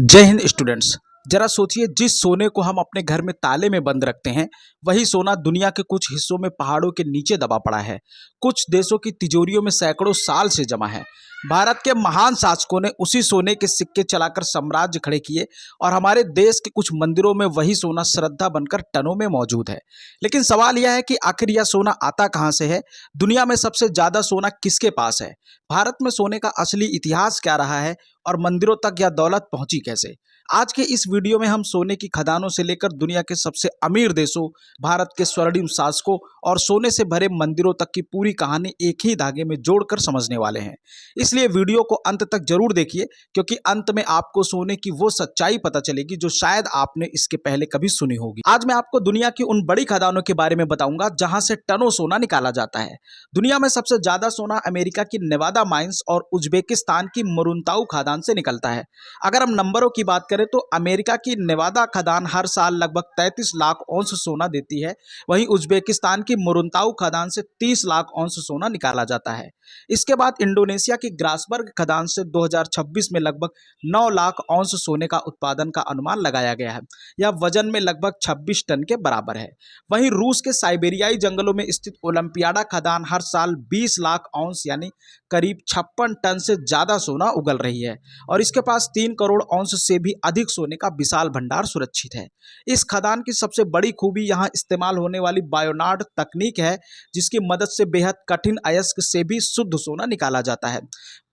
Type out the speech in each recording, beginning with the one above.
जय हिंद स्टूडेंट्स। जरा सोचिए, जिस सोने को हम अपने घर में ताले में बंद रखते हैं वही सोना दुनिया के कुछ हिस्सों में पहाड़ों के नीचे दबा पड़ा है। कुछ देशों की तिजोरियों में सैकड़ों साल से जमा है। भारत के महान शासकों ने उसी सोने के सिक्के चलाकर साम्राज्य खड़े किए और हमारे देश के कुछ मंदिरों में वही सोना श्रद्धा बनकर टनों में मौजूद है। लेकिन सवाल यह है कि आखिर यह सोना आता कहां से है? दुनिया में सबसे ज्यादा सोना किसके पास है? भारत में सोने का असली इतिहास क्या रहा है और मंदिरों तक यह दौलत पहुंची कैसे? आज के इस वीडियो में हम सोने की खदानों से लेकर दुनिया के सबसे अमीर देशों, भारत के स्वर्णिम शासकों और सोने से भरे मंदिरों तक की पूरी कहानी एक ही धागे में जोड़कर समझने वाले हैं। इसलिए वीडियो को अंत तक जरूर देखिए, क्योंकि अंत में आपको सोने की वो सच्चाई पता चलेगी जो शायद आपने इसके पहले कभी सुनी होगी। आज मैं आपको दुनिया की उन बड़ी खदानों के बारे में बताऊंगा जहां से टनों सोना निकाला जाता है। दुनिया में सबसे ज्यादा सोना अमेरिका की नेवादा माइंस और उज्बेकिस्तान की मुरुंताऊ खदान से निकलता है। अगर हम नंबरों की बात करें तो अमेरिका की नेवादा खदान हर साल लगभग 33 लाख औंस सोना देती है। वहीं उज्बेकिस्तान की मुरुंताऊ खदान से 30 लाख औंस सोना निकाला जाता है। इसके बाद इंडोनेशिया की ग्रासबर्ग खदान से 2026 में लगभग 9 लाख औंस सोने का उत्पादन का अनुमान लगाया गया है। यह वजन में लगभग 26 टन के बराबर है। वहीं रूस के साइबेरियाई जंगलों में स्थित ओलंपियाडा खदान हर साल 20 लाख औंस यानी करीब 56 टन से ज्यादा सोना उगल रही है और इसके पास 3 करोड़ औंस से भी अधिक सोने का विशाल भंडार सुरक्षित है। इस खदान की सबसे बड़ी खूबी यहां इस्तेमाल होने वाली बायोनार्ड तकनीक है, जिसकी मदद से बेहद कठिन अयस्क से भी शुद्ध सोना निकाला जाता है।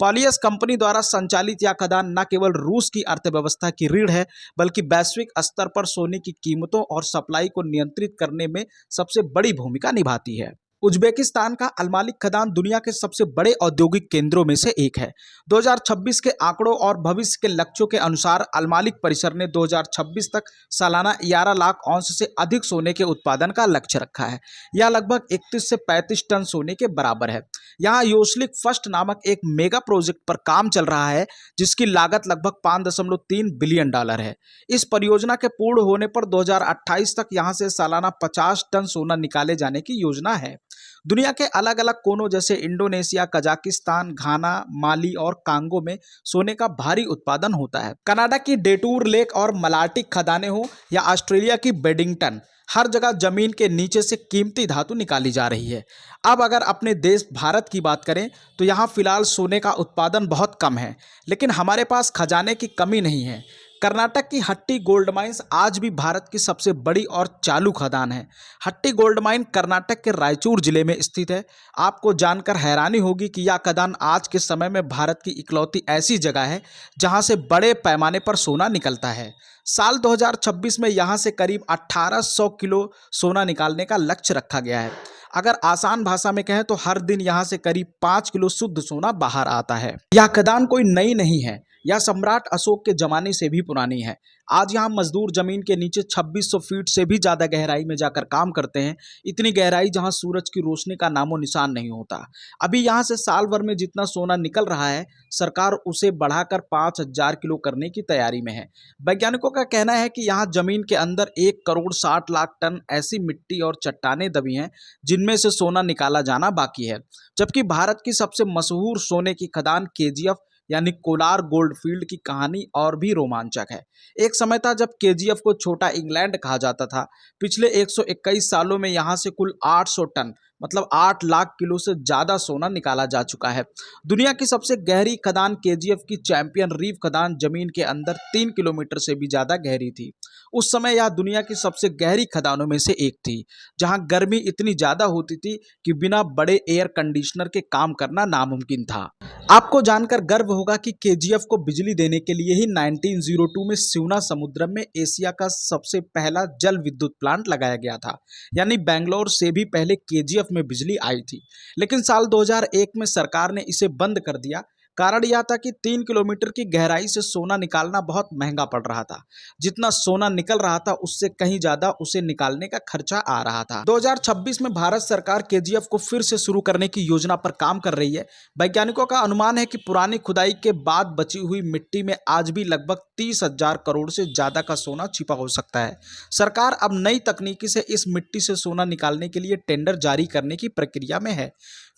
पॉलियस कंपनी द्वारा संचालित यह खदान न केवल रूस की अर्थव्यवस्था की रीढ़ है, बल्कि वैश्विक स्तर पर सोने की कीमतों और सप्लाई को नियंत्रित करने में सबसे बड़ी भूमिका निभाती है। उज्बेकिस्तान का अलमालिक खदान दुनिया के सबसे बड़े औद्योगिक केंद्रों में से एक है। 2026 के आंकड़ों और भविष्य के लक्ष्यों के अनुसार अलमालिक परिसर ने 2026 तक सालाना 11 लाख औंस से अधिक सोने के उत्पादन का लक्ष्य रखा है। यह लगभग 31 से 35 टन सोने के बराबर है। यहाँ योसलिक फर्स्ट नामक एक मेगा प्रोजेक्ट पर काम चल रहा है, जिसकी लागत लगभग 5.3 बिलियन डॉलर है। इस परियोजना के पूर्ण होने पर 2028 तक यहाँ से सालाना 50 टन सोना निकाले जाने की योजना है। दुनिया के अलग अलग कोनों जैसे इंडोनेशिया, कजाकिस्तान, घाना, माली और कांगो में सोने का भारी उत्पादन होता है। कनाडा की डेटूर लेक और मलार्टिक खदानें हो या ऑस्ट्रेलिया की बेडिंगटन, हर जगह जमीन के नीचे से कीमती धातु निकाली जा रही है। अब अगर अपने देश भारत की बात करें तो यहाँ फिलहाल सोने का उत्पादन बहुत कम है, लेकिन हमारे पास खजाने की कमी नहीं है। कर्नाटक की हट्टी गोल्ड माइंस आज भी भारत की सबसे बड़ी और चालू खदान है। हट्टी गोल्ड माइन कर्नाटक के रायचूर जिले में स्थित है। आपको जानकर हैरानी होगी कि यह खदान आज के समय में भारत की इकलौती ऐसी जगह है जहां से बड़े पैमाने पर सोना निकलता है। साल 2026 में यहां से करीब 1800 किलो सोना निकालने का लक्ष्य रखा गया है। अगर आसान भाषा में कहें तो हर दिन यहां से करीब 5 किलो शुद्ध सोना बाहर आता है। यह खदान कोई नई नहीं है, यह सम्राट अशोक के जमाने से भी पुरानी है। आज यहाँ मजदूर जमीन के नीचे 2600 फीट से भी ज्यादा गहराई में जाकर काम करते हैं। इतनी गहराई जहाँ सूरज की रोशनी का नामो निशान नहीं होता। अभी यहाँ से साल भर में जितना सोना निकल रहा है, सरकार उसे बढ़ाकर 5000 किलो करने की तैयारी में है। वैज्ञानिकों का कहना है कि यहाँ जमीन के अंदर 1 करोड़ 60 लाख टन ऐसी मिट्टी और चट्टानें दबी हैं जिनमें से सोना निकाला जाना बाकी है। जबकि भारत की सबसे मशहूर सोने की खदान केजीएफ यानी कोलार गोल्ड फील्ड की कहानी और भी रोमांचक है। एक समय था जब केजीएफ को छोटा इंग्लैंड कहा जाता था। पिछले 121 सालों में यहाँ से कुल 800 टन मतलब 8 लाख किलो से ज्यादा सोना निकाला जा चुका है। दुनिया की सबसे गहरी खदान केजीएफ की चैंपियन रीफ खदान जमीन के अंदर 3 किलोमीटर से भी ज्यादा गहरी थी। उस समय यह दुनिया की सबसे गहरी खदानों में से एक थी, जहां गर्मी इतनी ज्यादा होती थी कि बिना बड़े एयर कंडीशनर के काम करना नामुमकिन था। आपको जानकर गर्व होगा कि केजीएफ को बिजली देने के लिए ही 1902 में शिवना समुद्रम में एशिया का सबसे पहला जल विद्युत प्लांट लगाया गया था। यानी बेंगलोर से भी पहले केजीएफ में बिजली आई थी, लेकिन साल 2001 में सरकार ने इसे बंद कर दिया। कारण यह था कि 3 किलोमीटर की गहराई से सोना निकालना बहुत महंगा पड़ रहा था। जितना सोना निकल रहा था उससे कहीं ज्यादा उसे निकालने का खर्चा आ रहा था। 2026 में भारत सरकार केजीएफ को फिर से शुरू करने की योजना पर काम कर रही है। वैज्ञानिकों का अनुमान है कि पुरानी खुदाई के बाद बची हुई मिट्टी में आज भी लगभग 30,000 करोड़ से ज्यादा का सोना छिपा हो सकता है। सरकार अब नई तकनीकी से इस मिट्टी से सोना निकालने के लिए टेंडर जारी करने की प्रक्रिया में है।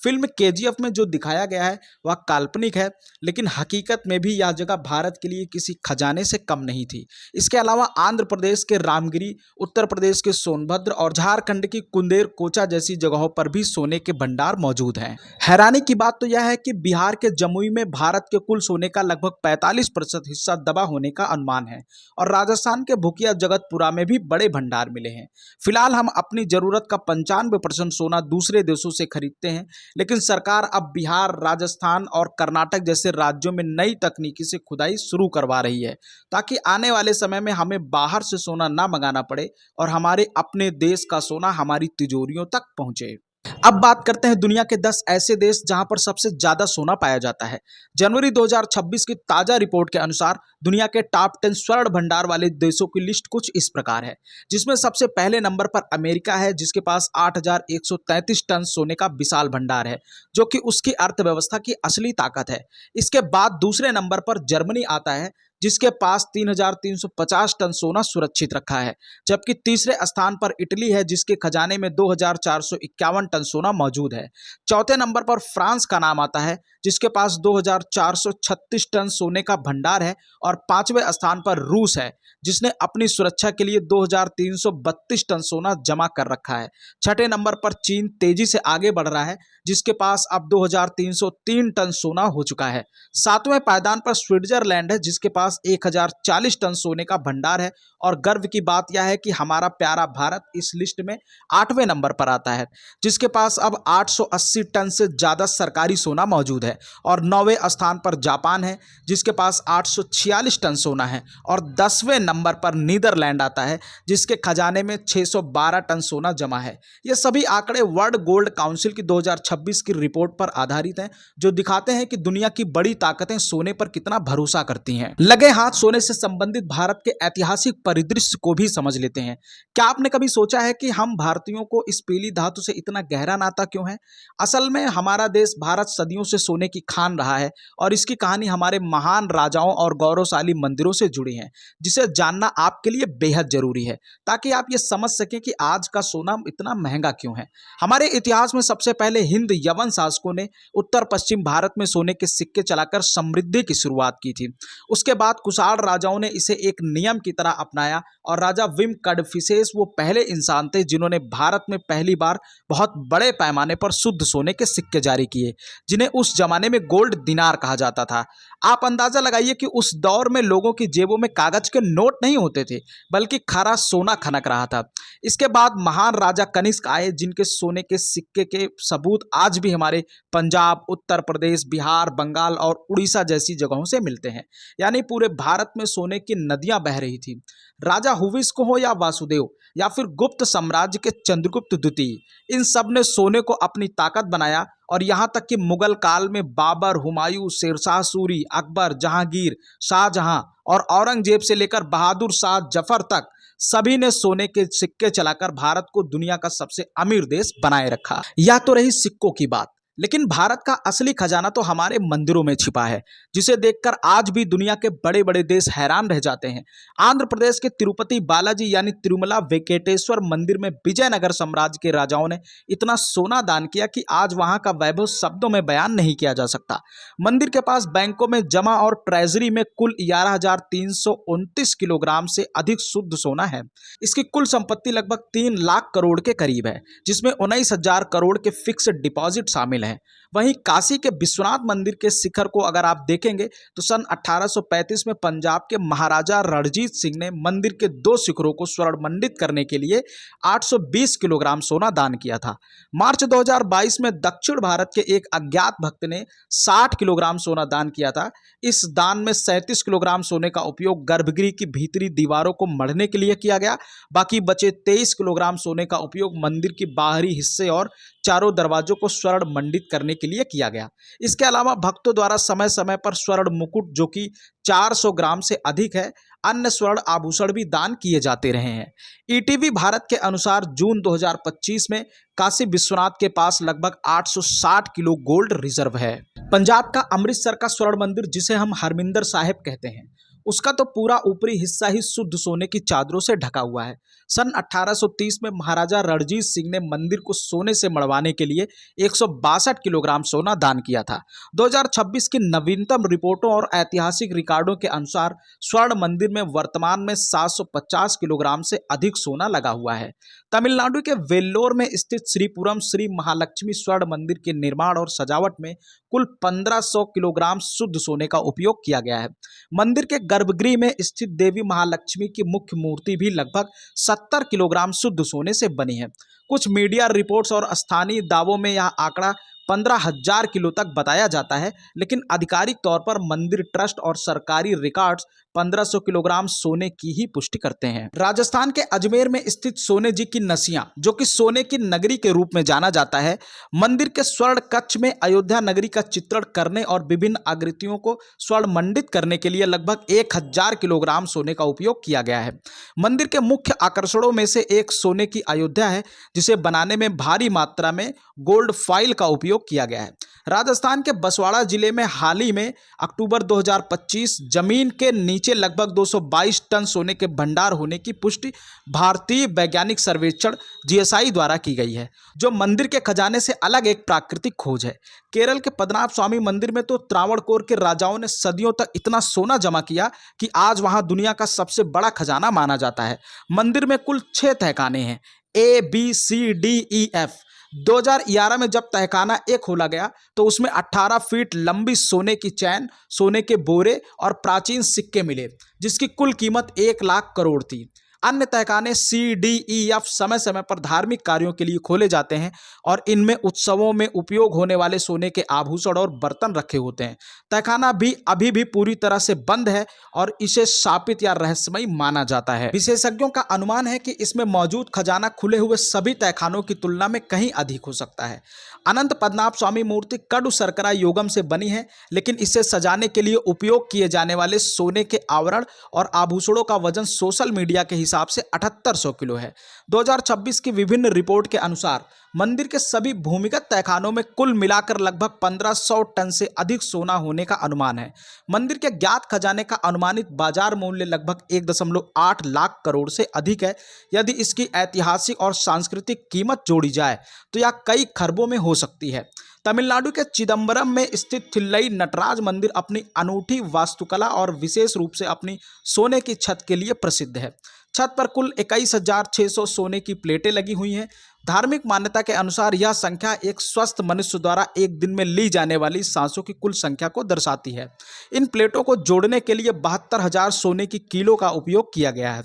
फिल्म केजीएफ में जो दिखाया गया है वह काल्पनिक है, लेकिन हकीकत में भी यह जगह भारत के लिए किसी खजाने से कम नहीं थी। इसके अलावा आंध्र प्रदेश के रामगिरी, उत्तर प्रदेश के सोनभद्र और झारखंड की कुंदेर कोचा जैसी जगहों पर भी सोने के भंडार मौजूद हैं। हैरानी की बात तो यह है कि बिहार के जमुई में भारत के कुल सोने का लगभग 45% हिस्सा दबा होने का अनुमान है और राजस्थान के भूकिया जगतपुरा में भी बड़े भंडार मिले हैं। फिलहाल हम अपनी जरूरत का 95% सोना दूसरे देशों से खरीदते हैं, लेकिन सरकार अब बिहार, राजस्थान और कर्नाटक जैसे राज्यों में नई तकनीकी से खुदाई शुरू करवा रही है, ताकि आने वाले समय में हमें बाहर से सोना ना मंगाना पड़े और हमारे अपने देश का सोना हमारी तिजोरियों तक पहुंचे। अब बात करते हैं दुनिया के 10 ऐसे देश जहां पर सबसे ज्यादा सोना पाया जाता है। जनवरी 2026 की ताजा रिपोर्ट के अनुसार दुनिया के टॉप 10 स्वर्ण भंडार वाले देशों की लिस्ट कुछ इस प्रकार है, जिसमें सबसे पहले नंबर पर अमेरिका है, जिसके पास 8,133 टन सोने का विशाल भंडार है, जो कि उसकी अर्थव्यवस्था की असली ताकत है। इसके बाद दूसरे नंबर पर जर्मनी आता है, जिसके पास 3,350 टन सोना सुरक्षित रखा है, जबकि तीसरे स्थान पर इटली है, जिसके खजाने में 2,451 टन सोना मौजूद है। चौथे नंबर पर फ्रांस का नाम आता है, जिसके पास 2,436 टन सोने का भंडार है, और पांचवें स्थान पर रूस है, जिसने अपनी सुरक्षा के लिए 2,332 टन सोना जमा कर रखा है। छठे नंबर पर चीन तेजी से आगे बढ़ रहा है, जिसके पास अब 2,303 टन सोना हो चुका है। सातवें पायदान पर स्विट्जरलैंड है, जिसके पास 1,040 टन सोने का भंडार है, और गर्व की बात यह है कि हमारा प्यारा भारत इस लिस्ट में 8वें नंबर पर आता है, जिसके पास अब 880 टन से ज्यादा सरकारी सोना मौजूद है। और 9वें स्थान पर जापान है, जिसके पास 846 टन सोना है, और 10वें नंबर पर नीदरलैंड आता है, जिसके खजाने में 612 टन सोना जमा है। ये सभी आंकड़े वर्ल्ड गोल्ड काउंसिल की 2026 की रिपोर्ट पर आधारित हैं, जो दिखाते हैं कि दुनिया की बड़ी ताकतें सोने पर कितना भरोसा करती हैं। लगे हाथ सोने से संबंधित भारत के ऐतिहासिक परिदृश्य को भी समझ लेते हैं। क्या आपने कभी सोचा है कि हम भारतीयों को इस पीली धातु से इतना गहरा नाता क्यों है? असल में हमारा देश भारत सदियों से सोने की खान रहा है, और इसकी कहानी हमारे महान राजाओं और गौरवशाली मंदिरों से जुड़ी है, जिसे जानना आपके लिए बेहद जरूरी है, ताकि आप ये समझ सकें कि आज का सोना इतना महंगा क्यों है। हमारे इतिहास में सबसे पहले हिंद यवन शासकों ने उत्तर पश्चिम भारत में सोने के सिक्के चलाकर समृद्धि की शुरुआत की थी। उसके बाद कुषाण राजाओं ने इसे एक नियम की तरह अपनाया, और राजा विम कडफिसेस वो पहले इंसान थे जिन्होंने भारत में पहली बार बहुत बड़े पैमाने पर शुद्ध सोने के सिक्के जारी किए, जिन्हें उस जमाने में गोल्ड दिनार कहा जाता था। आप अंदाजा लगाइए कि उस दौर में लोगों की जेबों में कागज के नोट नहीं होते थे, बल्कि खरा सोना खनक रहा था। इसके बाद महान राजा कनिष्क आए, जिनके सोने के सिक्के के सबूत आज भी हमारे पंजाब, उत्तर प्रदेश, बिहार, बंगाल और उड़ीसा जैसी जगहों से मिलते हैं। यानी पूरे भारत में सोने की नदियां बह रही थी। राजा हुविस्क हो या वासुदेव, या फिर गुप्त साम्राज्य के चंद्रगुप्त द्वितीय, इन सब ने सोने को अपनी ताकत बनाया, और यहाँ तक कि मुगल काल में बाबर, हुमायूं, शेरशाह सूरी, अकबर, जहांगीर, शाहजहां और औरंगजेब से लेकर बहादुर शाह जफर तक सभी ने सोने के सिक्के चलाकर भारत को दुनिया का सबसे अमीर देश बनाए रखा। यह तो रही सिक्कों की बात, लेकिन भारत का असली खजाना तो हमारे मंदिरों में छिपा है, जिसे देखकर आज भी दुनिया के बड़े बड़े देश हैरान रह जाते हैं। आंध्र प्रदेश के तिरुपति बालाजी यानी तिरुमला वेंकटेश्वर मंदिर में विजयनगर साम्राज्य के राजाओं ने इतना सोना दान किया कि आज वहां का वैभव शब्दों में बयान नहीं किया जा सकता। मंदिर के पास बैंकों में जमा और ट्रेजरी में कुल 11,329 किलोग्राम से अधिक शुद्ध सोना है। इसकी कुल संपत्ति लगभग 3 लाख करोड़ के करीब है, जिसमें 19,000 करोड़ के फिक्स्ड डिपॉजिट शामिल है। वहीं काशी के विश्वनाथ मंदिर के शिखर को अगर आप देखेंगे तो सन 1835 में पंजाब के महाराजा रणजीत सिंह ने मंदिर के 2 शिखरों को स्वर्ण मंडित करने के लिए 820 किलोग्राम सोना दान किया था। मार्च 2022 में दक्षिण भारत के एक अज्ञात भक्त ने 60 किलोग्राम सोना दान किया था। इस दान में 37 किलोग्राम सोने का उपयोग गर्भगृह की भीतरी दीवारों को मढ़ने के लिए किया गया। बाकी बचे 23 किलोग्राम सोने का उपयोग मंदिर के बाहरी हिस्से और चारों दरवाजों को स्वर्ण मंडित करने के लिए किया गया। इसके अलावा भक्तों द्वारा समय समय पर स्वर्ण मुकुट, जो कि 400 ग्राम से अधिक है, अन्य स्वर्ण आभूषण भी दान किए जाते रहे हैं। ईटीवी भारत के अनुसार जून 2025 में काशी विश्वनाथ के पास लगभग 860 किलो गोल्ड रिजर्व है। पंजाब का अमृतसर का स्वर्ण मंदिर, जिसे हम हरमिंदर साहिब कहते हैं, उसका तो पूरा ऊपरी हिस्सा ही शुद्ध सोने की चादरों से ढका हुआ है। सन 1830 में महाराजा रणजीत सिंह ने मंदिर को सोने से मढ़वाने के लिए 162 किलोग्राम सोना दान किया था। 2026 की नवीनतम रिपोर्टों और ऐतिहासिक रिकॉर्डों के अनुसार स्वर्ण मंदिर में वर्तमान में 750 किलोग्राम से अधिक सोना लगा हुआ है। तमिलनाडु के वेल्लोर में स्थित श्रीपुरम श्री महालक्ष्मी स्वर्ण मंदिर के निर्माण और सजावट में कुल 1500 किलोग्राम शुद्ध सोने का उपयोग किया गया है। मंदिर के गर्भगृह में स्थित देवी महालक्ष्मी की मुख्य मूर्ति भी लगभग 70 किलोग्राम शुद्ध सोने से बनी है। कुछ मीडिया रिपोर्ट्स और स्थानीय दावों में यह आंकड़ा 15,000 किलो तक बताया जाता है, लेकिन आधिकारिक तौर पर मंदिर ट्रस्ट और सरकारी रिकॉर्ड्स 1500 किलोग्राम सोने की ही पुष्टि करते हैं। राजस्थान के अजमेर में स्थित सोने जी की नसियां, जो कि सोने की नगरी के रूप में जाना जाता है, मंदिर के स्वर्ण कक्ष में अयोध्या नगरी का चित्रण करने और विभिन्न आकृतियों को स्वर्ण मंडित करने के लिए लगभग 1000 किलोग्राम सोने का उपयोग किया गया है। मंदिर के मुख्य आकर्षणों में से एक सोने की अयोध्या है, जिसे बनाने में भारी मात्रा में गोल्ड फॉइल का उपयोग किया गया है। राजस्थान के बसवाड़ा जिले में हाल ही में अक्टूबर 2025 जमीन के नीचे लगभग 222 टन सोने के भंडार होने की पुष्टि भारतीय वैज्ञानिक सर्वेक्षण जीएसआई द्वारा की गई है, जो मंदिर के खजाने से अलग एक प्राकृतिक खोज है। केरल के पद्मनाभ स्वामी मंदिर में तो त्रावणकोर के राजाओं ने सदियों तक इतना सोना जमा किया कि आज वहां दुनिया का सबसे बड़ा खजाना माना जाता है। मंदिर में कुल 6 तहखाने हैं, ABCDEF। 2011 में जब तहखाना एक खोला गया तो उसमें 18 फीट लंबी सोने की चैन, सोने के बोरे और प्राचीन सिक्के मिले, जिसकी कुल कीमत 1 लाख करोड़ थी। अन्य तहखाने CDEF समय समय पर धार्मिक कार्यों के लिए खोले जाते हैं और इनमें उत्सवों में उपयोग होने वाले सोने के आभूषण और बर्तन रखे होते हैं। तहखाना भी अभी भी पूरी तरह से बंद है और इसे शापित या रहस्यमयी माना जाता है। विशेषज्ञों का अनुमान है कि इसमें मौजूद खजाना खुले हुए सभी तहखानों की तुलना में कहीं अधिक हो सकता है। अनंत पद्मनाभ स्वामी मूर्ति कड़ु शर्करा योगम से बनी है, लेकिन इसे सजाने के लिए उपयोग किए जाने वाले सोने के आवरण और आभूषणों का वजन सोशल मीडिया के हिसाब से 7800 किलो है। 2026 की विभिन्न रिपोर्ट के अनुसार मंदिर के सभी भूमिगत तहखानों में कुल मिलाकर लगभग 1500 टन से अधिक सोना होने का अनुमान है। मंदिर के ज्ञात खजाने का अनुमानित बाजार मूल्य लगभग 1.8 लाख करोड़ से अधिक है। यदि इसकी ऐतिहासिक और सांस्कृतिक कीमत जोड़ी जाए तो यह कई खरबों में हो सकती है। तमिलनाडु के चिदम्बरम में स्थित थिल्लई नटराज मंदिर अपनी अनूठी वास्तुकला और विशेष रूप से अपनी सोने की छत के लिए प्रसिद्ध है। छत पर कुल 21,600 सोने की प्लेटें लगी हुई हैं। धार्मिक मान्यता के अनुसार यह संख्या एक स्वस्थ मनुष्य द्वारा एक दिन में ली जाने वाली सांसों की कुल संख्या को दर्शाती है। इन प्लेटों को जोड़ने के लिए 72,000 सोने की कीलों का उपयोग किया गया है।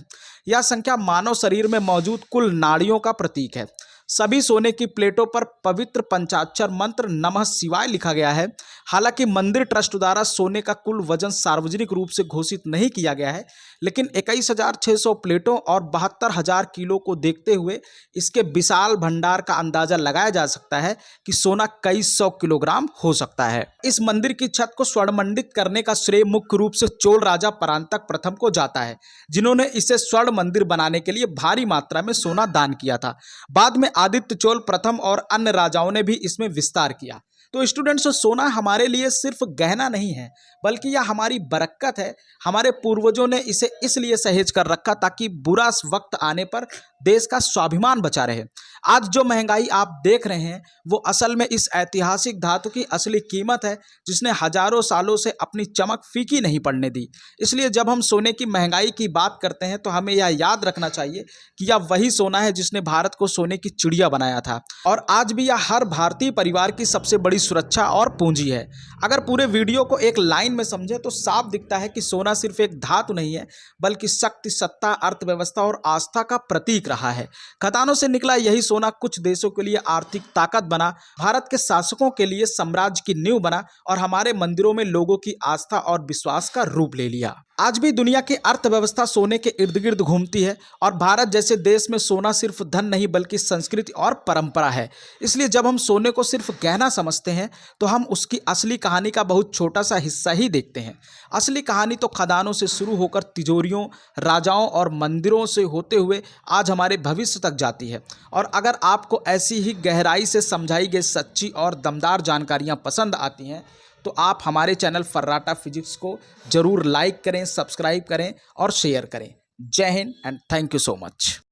यह संख्या मानव शरीर में मौजूद कुल नाड़ियों का प्रतीक है। सभी सोने की प्लेटों पर पवित्र पंचाक्षर मंत्र नमः शिवाय लिखा गया है। हालांकि मंदिर ट्रस्ट द्वारा सोने का कुल वजन सार्वजनिक रूप से घोषित नहीं किया गया है, लेकिन 21,600 प्लेटों और 72,000 किलो को देखते हुए इसके विशाल भंडार का अंदाजा लगाया जा सकता है कि सोना कई सौ किलोग्राम हो सकता है। इस मंदिर की छत को स्वर्णमंडित करने का श्रेय मुख्य रूप से चोल राजा परांतक प्रथम को जाता है, जिन्होंने इसे स्वर्ण मंदिर बनाने के लिए भारी मात्रा में सोना दान किया था। बाद में आदित्य चोल प्रथम और अन्य राजाओं ने भी इसमें विस्तार किया। तो स्टूडेंट्स, सोना हमारे लिए सिर्फ गहना नहीं है, बल्कि यह हमारी बरकत है। हमारे पूर्वजों ने इसे इसलिए सहेज कर रखा ताकि बुरा वक्त आने पर देश का स्वाभिमान बचा रहे। आज जो महंगाई आप देख रहे हैं वो असल में इस ऐतिहासिक धातु की असली कीमत है, जिसने हजारों सालों से अपनी चमक फीकी नहीं पड़ने दी। इसलिए जब हम सोने की महंगाई की बात करते हैं तो हमें यह याद रखना चाहिए कि यह वही सोना है जिसने भारत को सोने की चिड़िया बनाया था, और आज भी यह हर भारतीय परिवार की सबसे बड़ी सुरक्षा और पूंजी है। अगर पूरे वीडियो को एक लाइन में समझे तो साफ दिखता है कि सोना सिर्फ एक धातु नहीं है, बल्कि शक्ति, सत्ता, अर्थव्यवस्था और आस्था का प्रतीक रहा है। खदानों से निकला यही सोना कुछ देशों के लिए आर्थिक ताकत बना, भारत के शासकों के लिए साम्राज्य की नींव बना और हमारे मंदिरों में लोगों की आस्था और विश्वास का रूप ले लिया। आज भी दुनिया की अर्थव्यवस्था सोने के इर्द गिर्द घूमती है, और भारत जैसे देश में सोना सिर्फ धन नहीं बल्कि संस्कृति और परंपरा है। इसलिए जब हम सोने को सिर्फ गहना समझते हैं तो हम उसकी असली कहानी का बहुत छोटा सा हिस्सा ही देखते हैं। असली कहानी तो खदानों से शुरू होकर तिजोरियों, राजाओं और मंदिरों से होते हुए आज हमारे भविष्य तक जाती है। और अगर आपको ऐसी ही गहराई से समझाई गई सच्ची और दमदार जानकारियाँ पसंद आती हैं तो आप हमारे चैनल फर्राटा फिजिक्स को जरूर लाइक करें, सब्सक्राइब करें और शेयर करें। जय Hind and thank you so much.